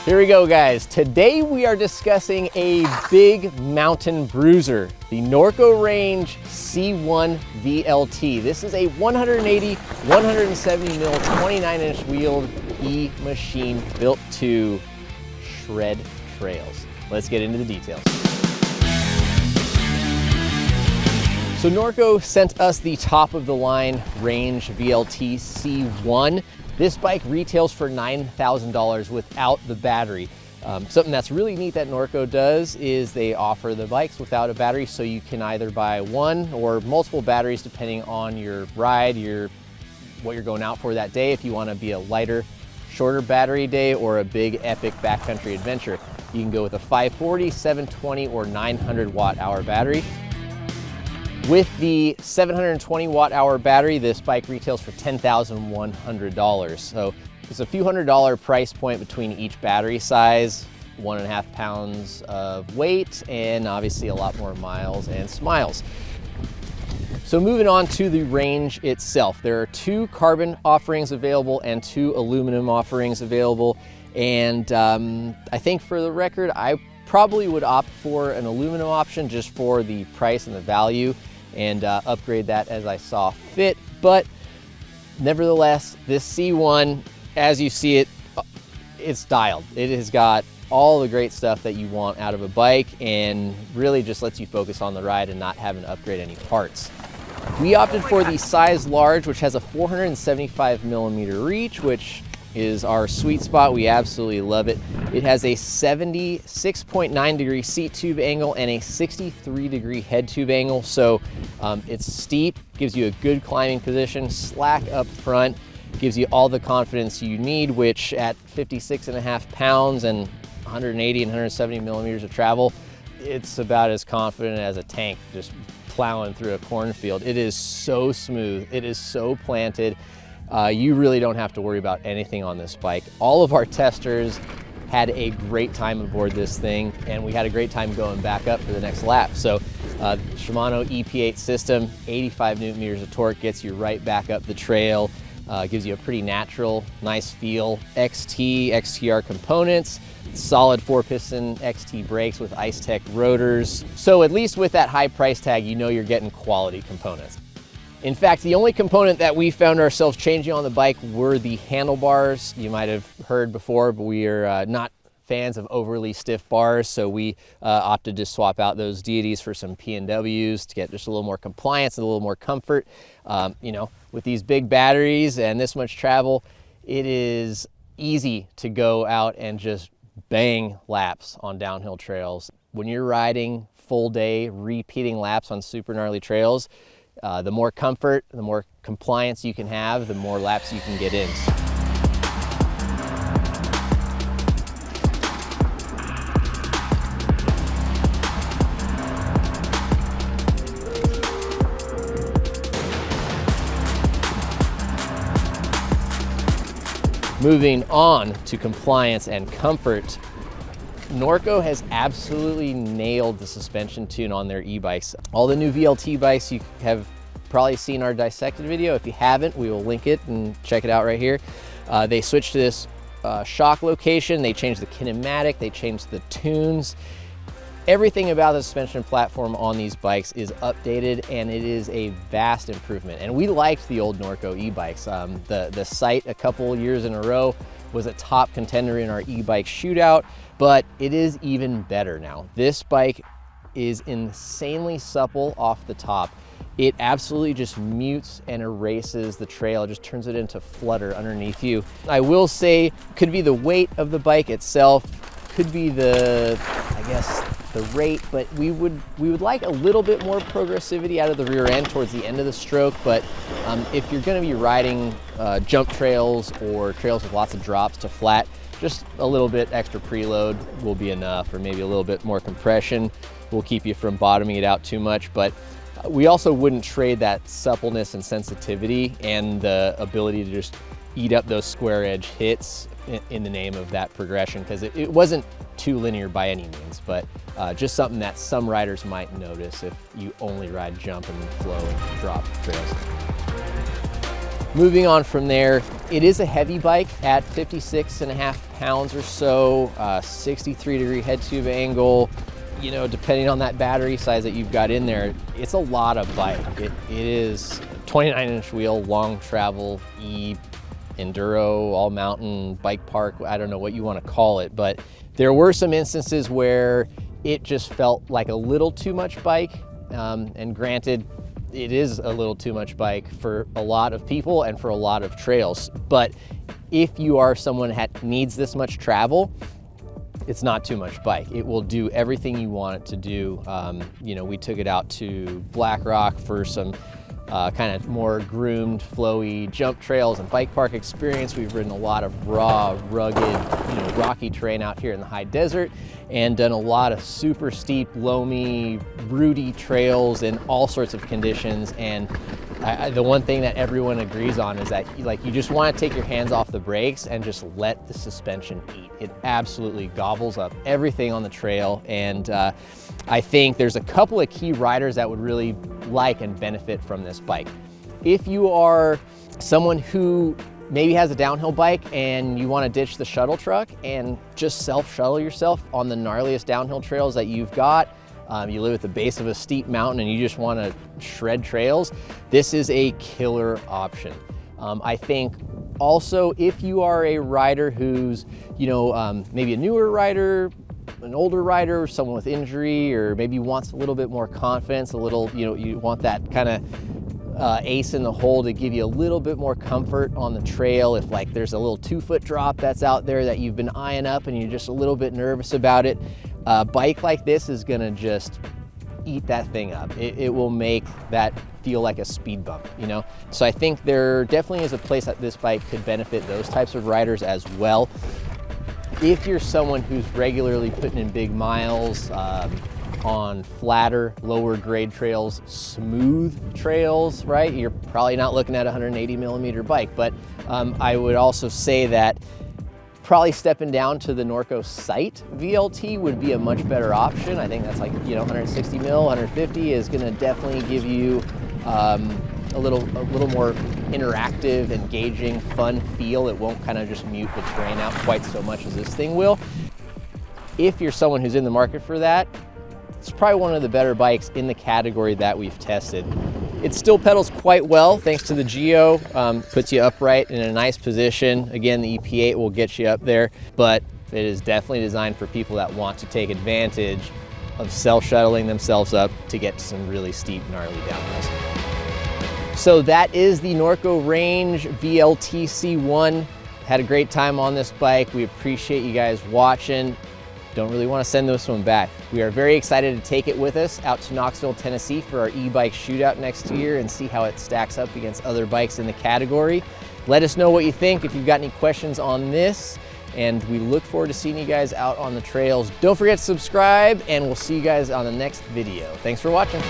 Here we go, guys. Today we are discussing a big mountain bruiser, the Norco Range C1 VLT. This is a 180, 170 mil, 29-inch wheeled E-machine built to shred trails. Let's get into the details. So Norco sent us the top of the line Range VLT C1. This bike retails for $9,000 without the battery. Something that's really neat that Norco does is they offer the bikes without a battery, so you can either buy one or multiple batteries depending on your ride, what you're going out for that day. If you want to be a lighter, shorter battery day or a big epic backcountry adventure, you can go with a 540, 720, or 900 watt-hour battery. With the 720 watt-hour battery, this bike retails for $10,100. So it's a few $100 price point between each battery size, 1.5 pounds of weight, and obviously a lot more miles and smiles. So moving on to the Range itself, there are 2 carbon offerings available and 2 aluminum offerings available. And I think for the record, I probably would opt for an aluminum option just for the price and the value, and upgrade that as I saw fit. But nevertheless, this C1, as you see it, it's dialed. It has got all the great stuff that you want out of a bike and really just lets you focus on the ride and not having to upgrade any parts. We opted for the size large, which has a 475 millimeter reach, which is our sweet spot. We absolutely love it. It has a 76.9 degree seat tube angle and a 63 degree head tube angle. So it's steep, gives you a good climbing position, slack up front, gives you all the confidence you need, which at 56.5 pounds and 180 and 170 millimeters of travel, it's about as confident as a tank just plowing through a cornfield. It is so smooth. It is so planted. You really don't have to worry about anything on this bike. All of our testers had a great time aboard this thing, and we had a great time going back up for the next lap. So Shimano EP8 system, 85 newton meters of torque, gets you right back up the trail, gives you a pretty natural, nice feel. XTR components, solid 4-piston XT brakes with Ice Tech rotors. So at least with that high price tag, you know you're getting quality components. In fact, the only component that we found ourselves changing on the bike were the handlebars. You might have heard before, but we are not fans of overly stiff bars, so we opted to swap out those deities for some P&Ws to get just a little more compliance and a little more comfort. You know, with these big batteries and this much travel, it is easy to go out and just bang laps on downhill trails. When you're riding full day, repeating laps on super gnarly trails, the more comfort, the more compliance you can have, the more laps you can get in. Moving on to compliance and comfort, Norco has absolutely nailed the suspension tune on their e-bikes. All the new VLT bikes, you have probably seen our dissected video. If you haven't, we will link it and check it out right here. They switched to this shock location, they changed the kinematic, they changed the tunes. Everything about the suspension platform on these bikes is updated, and it is a vast improvement. And we liked the old Norco e-bikes. The Sight a couple years in a row was a top contender in our e-bike shootout, but it is even better now. This bike is insanely supple off the top. It absolutely just mutes and erases the trail, just turns it into flutter underneath you. I will say, could be the weight of the bike itself, could be the, I guess, the rate, but we would like a little bit more progressivity out of the rear end towards the end of the stroke. But if you're going to be riding jump trails or trails with lots of drops to flat, just a little bit extra preload will be enough, or maybe a little bit more compression will keep you from bottoming it out too much. But we also wouldn't trade that suppleness and sensitivity and the ability to just eat up those square edge hits in the name of that progression, because it wasn't too linear by any means, but just something that some riders might notice if you only ride jump and flow and drop trails. Moving on from there, it is a heavy bike at 56.5 pounds or so, 63-degree head tube angle. You know, depending on that battery size that you've got in there, it's a lot of bike. It is 29-inch wheel, long travel, enduro, all mountain, bike park, I don't know what you want to call it, but there were some instances where it just felt like a little too much bike. And granted, it is a little too much bike for a lot of people and for a lot of trails. But if you are someone that needs this much travel, it's not too much bike. It will do everything you want it to do. You know, we took it out to Black Rock for some kind of more groomed, flowy jump trails and bike park experience. We've ridden a lot of raw, rugged, you know, rocky terrain out here in the high desert, and done a lot of super steep, loamy, rooty trails in all sorts of conditions. And the one thing that everyone agrees on is that you just want to take your hands off the brakes and just let the suspension eat. It absolutely gobbles up everything on the trail. And I think there's a couple of key riders that would really like and benefit from this bike. If you are someone who maybe has a downhill bike and you want to ditch the shuttle truck and just self-shuttle yourself on the gnarliest downhill trails that you've got, you live at the base of a steep mountain and you just want to shred trails, this is a killer option. I think also if you are a rider who's, you know, maybe a newer rider, an older rider, someone with injury, or maybe wants a little bit more confidence, a little, you know, you want that kind of ace in the hole to give you a little bit more comfort on the trail. If like there's a little 2-foot drop that's out there that you've been eyeing up and you're just a little bit nervous about it, a bike like this is gonna just eat that thing up. It will make that feel like a speed bump, you know? So I think there definitely is a place that this bike could benefit those types of riders as well. If you're someone who's regularly putting in big miles on flatter, lower grade trails, smooth trails, right? You're probably not looking at a 180 millimeter bike, but I would also say that probably stepping down to the Norco Sight VLT would be a much better option. I think that's like, you know, 160 mil, 150 is gonna definitely give you a little more interactive, engaging, fun feel. It won't kind of just mute the terrain out quite so much as this thing will. If you're someone who's in the market for that, it's probably one of the better bikes in the category that we've tested. It still pedals quite well thanks to the Geo, puts you upright in a nice position. Again, the EP8 will get you up there, but it is definitely designed for people that want to take advantage of self-shuttling themselves up to get to some really steep, gnarly downhills. So that is the Norco Range VLT C1. Had a great time on this bike. We appreciate you guys watching. Don't really want to send this one back. We are very excited to take it with us out to Knoxville, Tennessee for our e-bike shootout next year and see how it stacks up against other bikes in the category. Let us know what you think if you've got any questions on this, and we look forward to seeing you guys out on the trails. Don't forget to subscribe, and we'll see you guys on the next video. Thanks for watching.